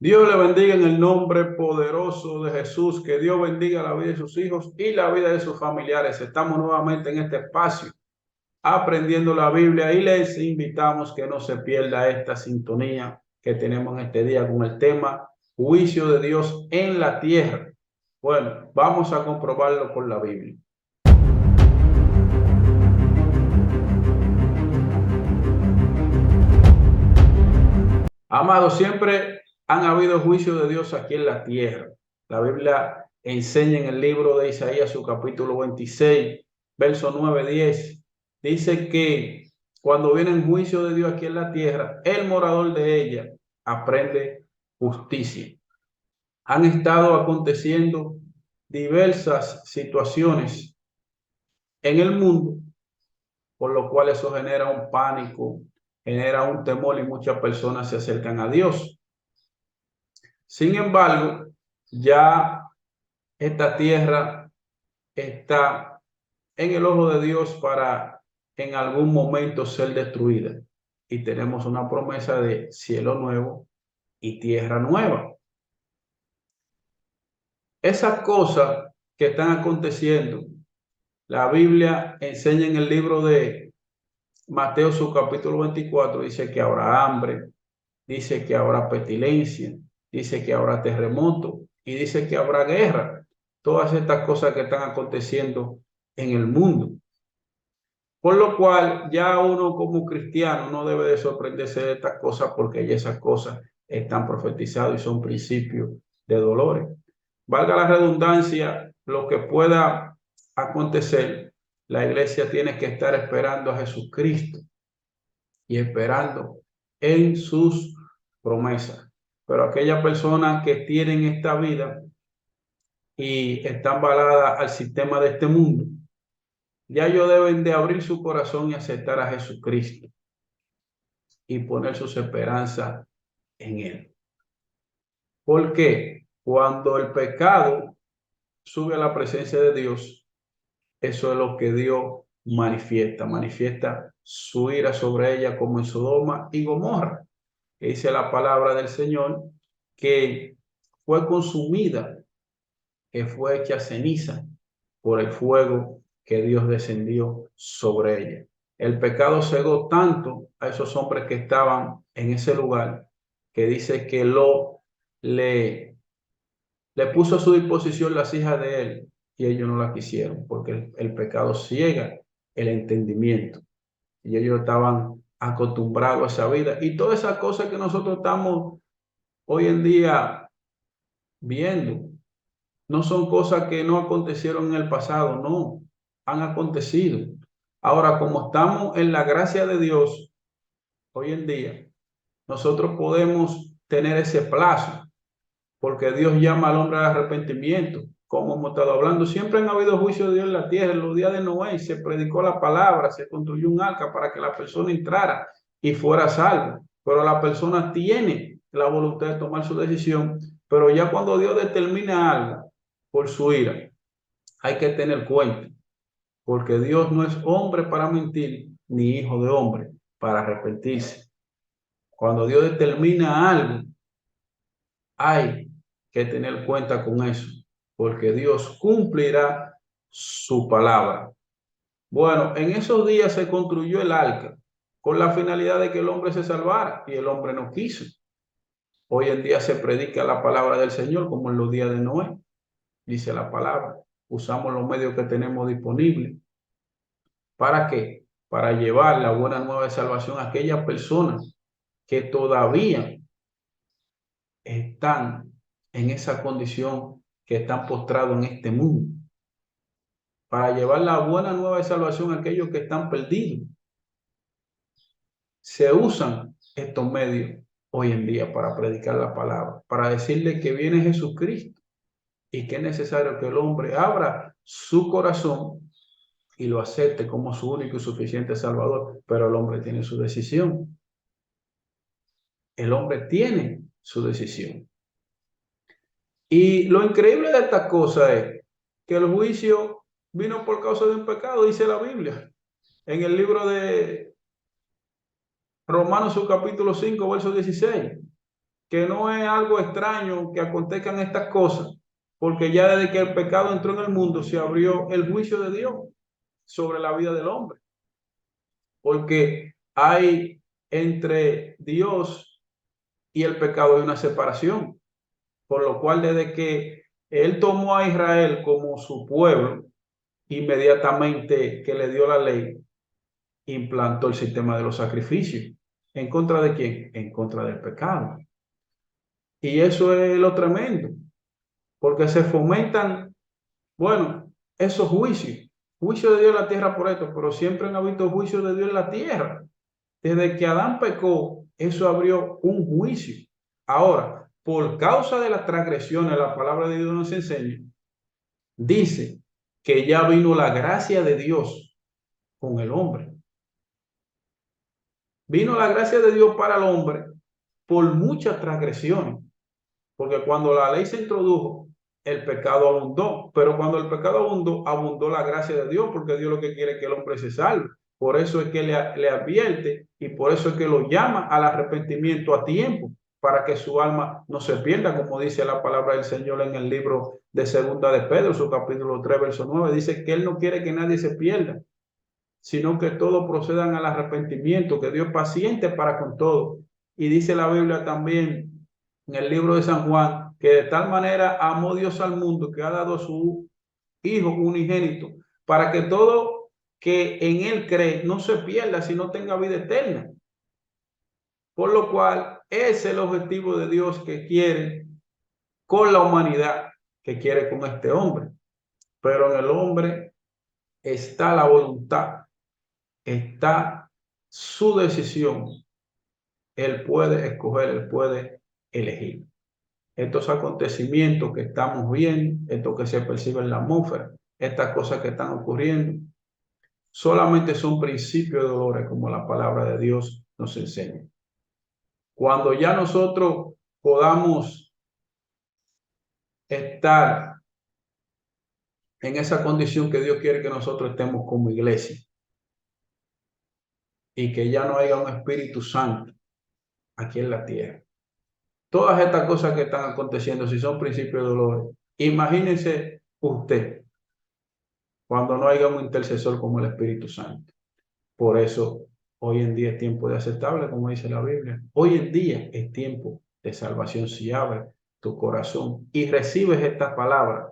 Dios le bendiga en el nombre poderoso de Jesús. Que Dios bendiga la vida de sus hijos y la vida de sus familiares. Estamos nuevamente en este espacio aprendiendo la Biblia y les invitamos que no se pierda esta sintonía que tenemos en este día con el tema juicio de Dios en la tierra. Bueno, vamos a comprobarlo con la Biblia. Amados, siempre han habido juicios de Dios aquí en la tierra. La Biblia enseña en el libro de Isaías, su capítulo 26, verso 9-10. Dice que cuando viene el juicio de Dios aquí en la tierra, el morador de ella aprende justicia. Han estado aconteciendo diversas situaciones en el mundo, por lo cual eso genera un pánico, genera un temor y muchas personas se acercan a Dios. Sin embargo, ya esta tierra está en el ojo de Dios para en algún momento ser destruida. Y tenemos una promesa de cielo nuevo y tierra nueva. Esas cosas que están aconteciendo, la Biblia enseña en el libro de Mateo, su capítulo 24, dice que habrá hambre, dice que habrá pestilencia, dice que habrá terremoto y dice que habrá guerra. Todas estas cosas que están aconteciendo en el mundo. Por lo cual ya uno como cristiano no debe de sorprenderse de estas cosas porque ya esas cosas están profetizadas y son principios de dolores. Valga la redundancia, lo que pueda acontecer, la iglesia tiene que estar esperando a Jesucristo y esperando en sus promesas. Pero aquellas personas que tienen esta vida y están baladas al sistema de este mundo, ya ellos deben de abrir su corazón y aceptar a Jesucristo y poner sus esperanzas en Él. Porque cuando el pecado sube a la presencia de Dios, eso es lo que Dios manifiesta su ira sobre ella como en Sodoma y Gomorra. Dice la palabra del Señor que fue consumida, que fue hecha ceniza por el fuego que Dios descendió sobre ella. El pecado cegó tanto a esos hombres que estaban en ese lugar, que dice que le puso a su disposición las hijas de él y ellos no la quisieron, porque el pecado ciega el entendimiento y ellos estaban acostumbrados a esa vida y todas esas cosas que nosotros estamos hoy en día viendo. No son cosas que no acontecieron en el pasado, no, han acontecido. Ahora, como estamos en la gracia de Dios hoy en día, nosotros podemos tener ese plazo, porque Dios llama al hombre al arrepentimiento. Como hemos estado hablando, siempre han habido juicios de Dios en la tierra. En los días de Noé se predicó la palabra, se construyó un arca para que la persona entrara y fuera salva. Pero la persona tiene la voluntad de tomar su decisión, pero ya cuando Dios determina algo por su ira, hay que tener cuenta, porque Dios no es hombre para mentir, ni hijo de hombre para arrepentirse. Cuando Dios determina algo, hay que tener cuenta con eso, porque Dios cumplirá su palabra. Bueno, en esos días se construyó el arca con la finalidad de que el hombre se salvara y el hombre no quiso. Hoy en día se predica la palabra del Señor como en los días de Noé, dice la palabra. Usamos los medios que tenemos disponibles. ¿Para qué? Para llevar la buena nueva de salvación a aquellas personas que todavía están en esa condición, que están postrados en este mundo. Para llevar la buena nueva de salvación a aquellos que están perdidos. Se usan estos medios hoy en día para predicar la palabra, para decirle que viene Jesucristo y que es necesario que el hombre abra su corazón y lo acepte como su único y suficiente Salvador. Pero el hombre tiene su decisión. El hombre tiene su decisión. Y lo increíble de esta cosa es que el juicio vino por causa de un pecado, dice la Biblia. En el libro de Romanos, su capítulo 5, verso 16. que no es algo extraño que acontezcan estas cosas, porque ya desde que el pecado entró en el mundo se abrió el juicio de Dios sobre la vida del hombre, porque hay entre Dios y el pecado hay una separación, por lo cual desde que él tomó a Israel como su pueblo, inmediatamente que le dio la ley, implantó el sistema de los sacrificios. ¿En contra de quién? En contra del pecado. Y eso es lo tremendo, porque se fomentan, bueno, esos juicios. Juicio de Dios en la tierra por esto, pero siempre han habido juicios de Dios en la tierra. Desde que Adán pecó, eso abrió un juicio. Ahora, por causa de las transgresiones, la palabra de Dios nos enseña, dice que ya vino la gracia de Dios con el hombre. Vino la gracia de Dios para el hombre por muchas transgresiones, porque cuando la ley se introdujo, el pecado abundó, pero cuando el pecado abundó, abundó la gracia de Dios, porque Dios lo que quiere es que el hombre se salve. Por eso es que le advierte y por eso es que lo llama al arrepentimiento a tiempo, para que su alma no se pierda, como dice la palabra del Señor en el libro de Segunda de Pedro, su capítulo 3, verso 9, dice que Él no quiere que nadie se pierda, sino que todos procedan al arrepentimiento, que Dios es paciente para con todo. Y dice la Biblia también en el libro de San Juan, que de tal manera amó Dios al mundo que ha dado a su Hijo unigénito, para que todo que en Él cree no se pierda, sino tenga vida eterna. Por lo cual es el objetivo de Dios que quiere con la humanidad, que quiere con este hombre. Pero en el hombre está la voluntad, está su decisión. Él puede escoger, él puede elegir. Estos acontecimientos que estamos viendo, esto que se percibe en la atmósfera, estas cosas que están ocurriendo, solamente son principios de dolores, como la palabra de Dios nos enseña. Cuando ya nosotros podamos estar en esa condición que Dios quiere que nosotros estemos como iglesia, y que ya no haya un Espíritu Santo aquí en la tierra. Todas estas cosas que están aconteciendo, si son principios de dolor, imagínense usted cuando no haya un intercesor como el Espíritu Santo. Por eso, hoy en día es tiempo de aceptable, como dice la Biblia. Hoy en día es tiempo de salvación. Si abres tu corazón y recibes esta palabra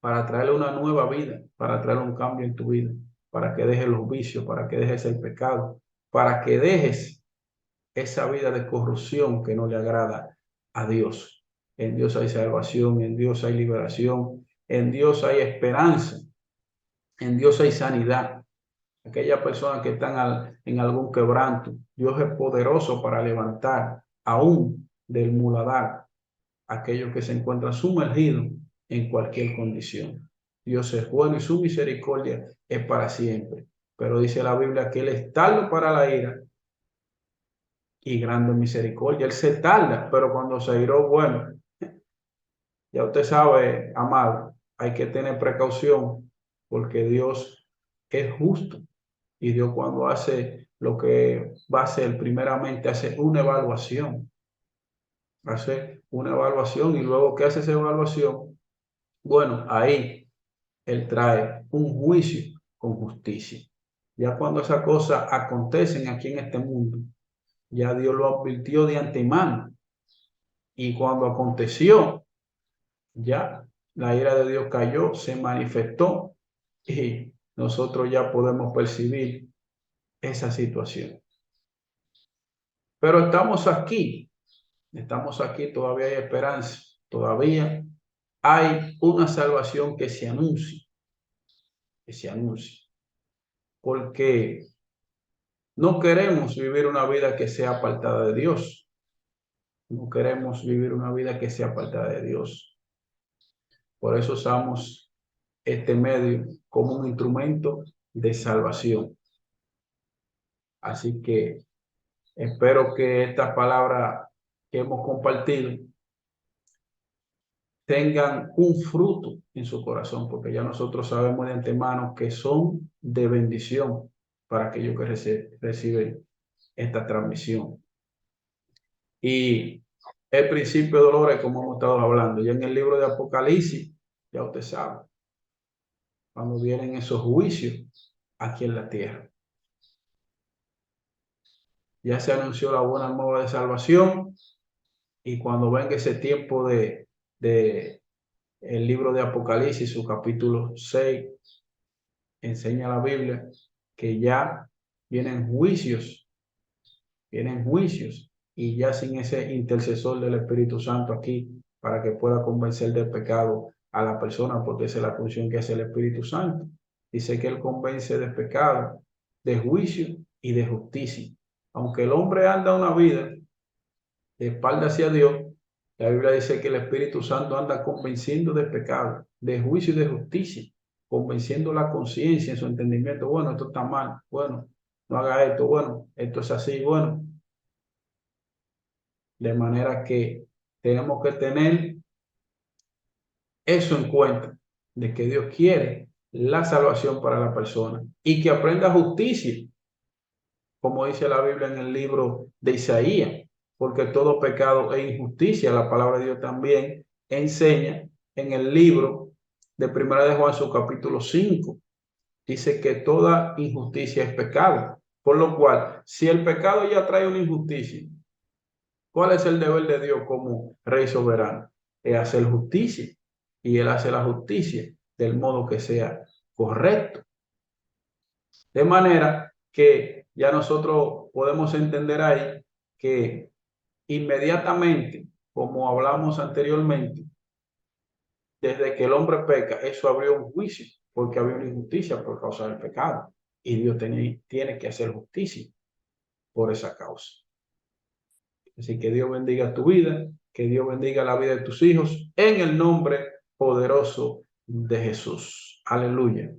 para traerle una nueva vida, para traerle un cambio en tu vida, para que dejes los vicios, para que dejes el pecado, para que dejes esa vida de corrupción que no le agrada a Dios. En Dios hay salvación, en Dios hay liberación, en Dios hay esperanza, en Dios hay sanidad. Aquellas personas que están en algún quebranto, Dios es poderoso para levantar aún del muladar aquellos que se encuentran sumergidos en cualquier condición. Dios es bueno y su misericordia es para siempre. Pero dice la Biblia que Él es tardo para la ira y grande misericordia. Él se tarda, pero cuando se iró, bueno, ya usted sabe, amado, hay que tener precaución porque Dios es justo y Dios cuando hace lo que va a hacer, primeramente hace una evaluación, y luego que hace esa evaluación, bueno, ahí Él trae un juicio con justicia. Ya cuando esas cosas acontecen aquí en este mundo, ya Dios lo advirtió de antemano. Y cuando aconteció, ya la ira de Dios cayó, se manifestó y nosotros ya podemos percibir esa situación. Pero estamos aquí, todavía hay esperanza, todavía hay una salvación que se anuncia, porque no queremos vivir una vida que sea apartada de Dios. No queremos vivir una vida que sea apartada de Dios. Por eso usamos este medio como un instrumento de salvación. Así que espero que estas palabras que hemos compartido tengan un fruto en su corazón, porque ya nosotros sabemos de antemano que son de bendición para aquellos que reciben esta transmisión. Y el principio de dolores, como hemos estado hablando. Ya en el libro de Apocalipsis, ya usted sabe, cuando vienen esos juicios aquí en la tierra. Ya se anunció la buena nueva de salvación, y cuando venga ese tiempo de el libro de Apocalipsis, su capítulo 6, enseña la Biblia que ya vienen juicios, y ya sin ese intercesor del Espíritu Santo aquí para que pueda convencer del pecado a la persona, porque esa es la función que hace el Espíritu Santo. Dice que Él convence de pecado, de juicio y de justicia. Aunque el hombre anda una vida de espalda hacia Dios, la Biblia dice que el Espíritu Santo anda convenciendo de pecado, de juicio y de justicia, convenciendo la conciencia en su entendimiento. Bueno, esto está mal, bueno, no haga esto, bueno, esto es así, bueno. De manera que tenemos que tener eso en cuenta, de que Dios quiere la salvación para la persona y que aprenda justicia, como dice la Biblia en el libro de Isaías, porque todo pecado es injusticia. La palabra de Dios también enseña en el libro de Primera de Juan, su capítulo 5, dice que toda injusticia es pecado. Por lo cual, si el pecado ya trae una injusticia, ¿cuál es el deber de Dios como Rey soberano? Es hacer justicia. Y Él hace la justicia del modo que sea correcto. De manera que ya nosotros podemos entender ahí que inmediatamente, como hablamos anteriormente, desde que el hombre peca, eso abrió un juicio, porque había una injusticia por causa del pecado. Y Dios tiene que hacer justicia por esa causa. Así que Dios bendiga tu vida, que Dios bendiga la vida de tus hijos, en el nombre poderoso de Jesús. Aleluya.